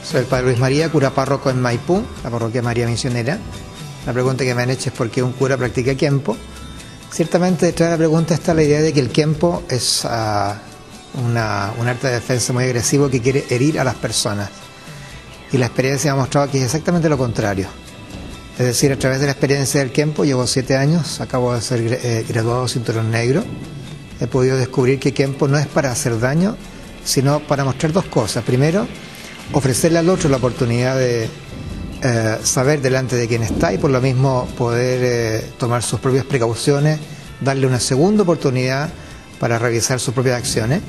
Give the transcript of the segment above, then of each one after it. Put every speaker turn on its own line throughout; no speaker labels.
Soy el padre Luis María, cura párroco en Maipú, la parroquia María Misionera. La pregunta que me han hecho es por qué un cura practica Kenpo. Ciertamente detrás de la pregunta está la idea de que el Kenpo es un arte de defensa muy agresivo que quiere herir a las personas. Y la experiencia ha mostrado que es exactamente lo contrario. Es decir, a través de la experiencia del Kenpo, llevo 7 años, acabo de ser graduado cinturón negro, he podido descubrir que Kenpo no es para hacer daño, sino para mostrar dos cosas. Primero, ofrecerle al otro la oportunidad de saber delante de quién está y por lo mismo poder tomar sus propias precauciones, darle una segunda oportunidad para revisar sus propias acciones.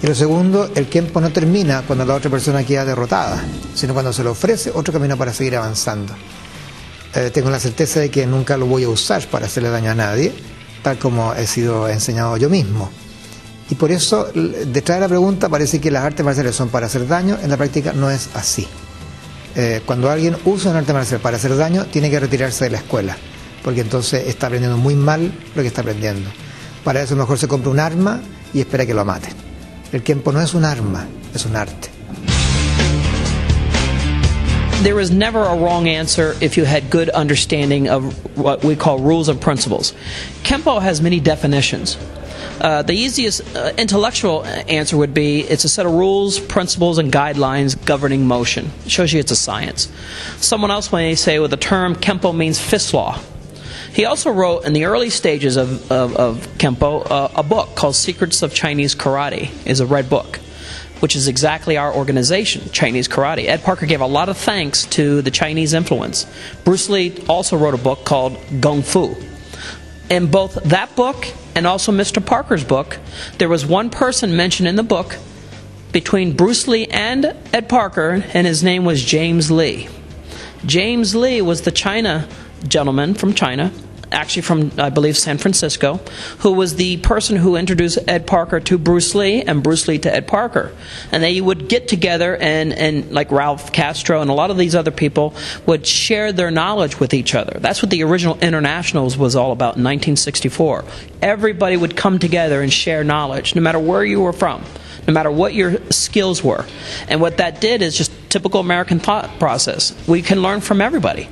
Y lo segundo, el Kenpo no termina cuando la otra persona queda derrotada, sino cuando se le ofrece otro camino para seguir avanzando. Tengo la certeza de que nunca lo voy a usar para hacerle daño a nadie, tal como he sido enseñado yo mismo. Y por eso, detrás de la pregunta, parece que las artes marciales son para hacer daño. En la práctica no es así. Cuando alguien usa un arte marcial para hacer daño, tiene que retirarse de la escuela, porque entonces está aprendiendo muy mal lo que está aprendiendo. Para eso mejor se compra un arma y espera que lo mate. El Kenpo no es un arma, es un arte.
There is never a wrong answer if you had good understanding of what we call rules and principles. Kenpo has many definitions. The easiest intellectual answer would be it's a set of rules, principles, and guidelines governing motion. It shows you it's a science. Someone else may say, well, the term Kenpo means fist law. He also wrote in the early stages of Kenpo a book called Secrets of Chinese Karate. It's a red book, which is exactly our organization, Chinese Karate. Ed Parker gave a lot of thanks to the Chinese influence. Bruce Lee also wrote a book called Kung Fu. In both that book and also Mr. Parker's book, there was one person mentioned in the book between Bruce Lee and Ed Parker, and his name was James Lee. James Lee was the China gentleman from China, actually from, I believe, San Francisco, who was the person who introduced Ed Parker to Bruce Lee and Bruce Lee to Ed Parker. And they would get together and like Ralph Castro and a lot of these other people would share their knowledge with each other. That's what the original Internationals was all about in 1964. Everybody would come together and share knowledge, no matter where you were from, no matter what your skills were. And what that did is just typical American thought process. We can learn from everybody.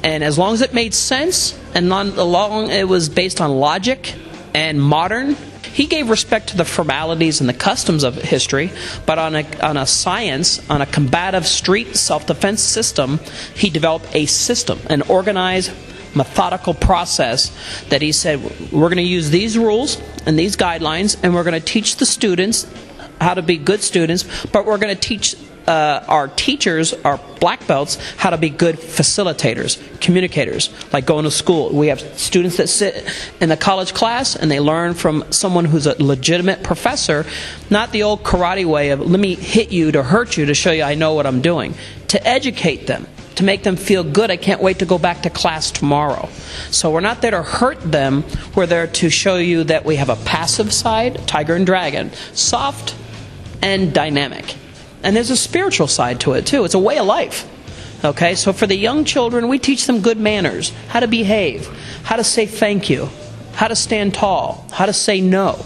And as long as it made sense, and long it was based on logic and modern, he gave respect to the formalities and the customs of history, but on a science, on a combative street self-defense system, he developed a system, an organized, methodical process that he said, we're going to use these rules and these guidelines, and we're going to teach the students how to be good students, but we're going to teach our teachers, our black belts, how to be good facilitators, communicators, like going to school. We have students that sit in the college class and they learn from someone who's a legitimate professor, not the old karate way of let me hit you to hurt you to show you I know what I'm doing. To educate them, to make them feel good. I can't wait to go back to class tomorrow. So we're not there to hurt them. We're there to show you that we have a passive side, tiger and dragon, soft and dynamic. And there's a spiritual side to it too. It's a way of life. Okay, so for the young children, we teach them good manners, how to behave, how to say thank you, how to stand tall, how to say no.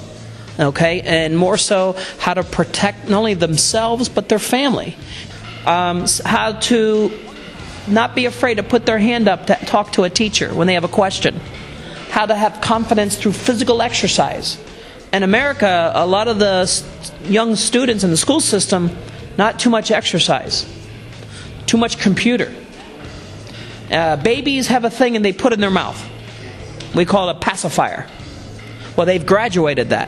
Okay, and more so, how to protect not only themselves but their family. How to not be afraid to put their hand up to talk to a teacher when they have a question. How to have confidence through physical exercise. In America, a lot of the young students in the school system, not too much exercise, too much computer. Babies have a thing and they put in their mouth. We call it a pacifier. Well, they've graduated that.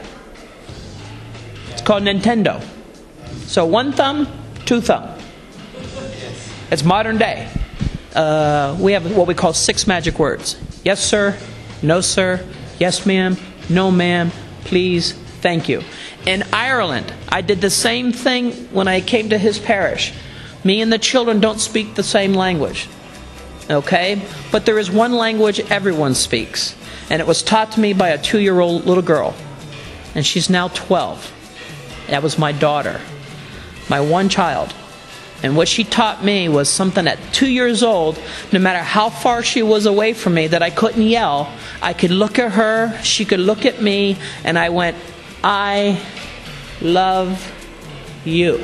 It's called Nintendo. So one thumb, two thumb. It's modern day. We have what we call 6 magic words. Yes, sir. No, sir. Yes, ma'am. No, ma'am. Please. Thank you. In Ireland, I did the same thing when I came to his parish. Me and the children don't speak the same language. Okay? But there is one language everyone speaks. And it was taught to me by a 2-year-old little girl. And she's now 12. That was my daughter. My one child. And what she taught me was something at 2 years old, no matter how far she was away from me, that I couldn't yell. I could look at her, she could look at me, and I went, I love you.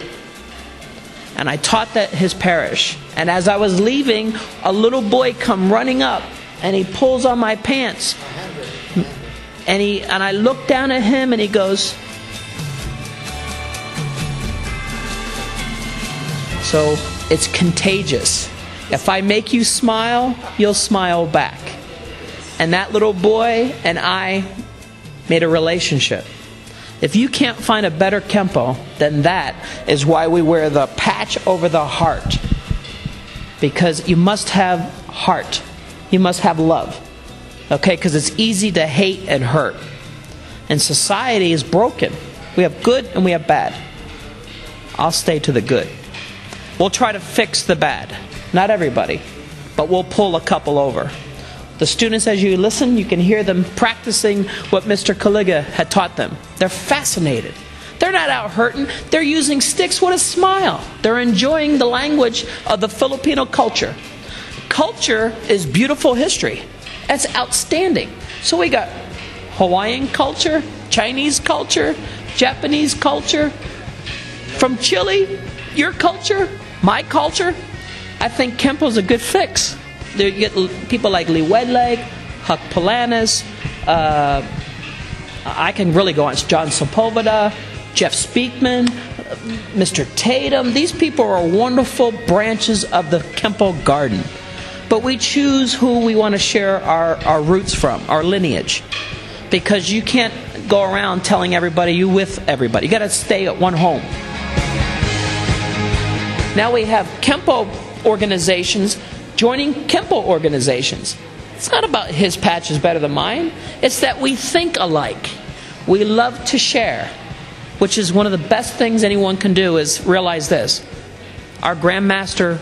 and I taught that his parish. And as I was leaving, a little boy come running up, and he pulls on my pants. And I look down at him, and he goes, so it's contagious. If I make you smile, you'll smile back. And that little boy and I made a relationship. If you can't find a better Kenpo than that, is why we wear the patch over the heart. Because you must have heart. You must have love. Okay? Because it's easy to hate and hurt. And society is broken. We have good and we have bad. I'll stay to the good. We'll try to fix the bad. Not everybody, but we'll pull a couple over. The students, as you listen, you can hear them practicing what Mr. Kuliga had taught them. They're fascinated. They're not out hurting. They're using sticks with a smile. They're enjoying the language of the Filipino culture. Culture is beautiful history. That's outstanding. So we got Hawaiian culture, Chinese culture, Japanese culture. From Chile, your culture, my culture. I think Kenpo's a good fix. You get people like Liweleg, Huck Palanis, I can really go on, John Sepulveda, Jeff Speakman, Mr. Tatum. These people are wonderful branches of the Kenpo garden. But we choose who we want to share our roots from, our lineage. Because you can't go around telling everybody you with everybody. You got to stay at one home. Now we have Kenpo organizations joining Kenpo organizations. It's not about his patch is better than mine. It's that we think alike. We love to share, which is one of the best things anyone can do is realize this. Our Grandmaster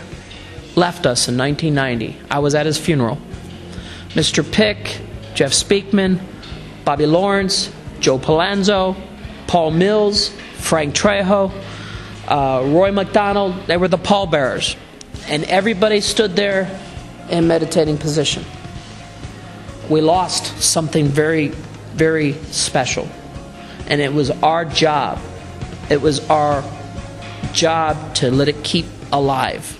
left us in 1990. I was at his funeral. Mr. Pick, Jeff Speakman, Bobby Lawrence, Joe Palazzo, Paul Mills, Frank Trejo, Roy McDonald, they were the pallbearers. And everybody stood there in meditating position. We lost something very, very special. And it was our job. It was our job to let it keep alive.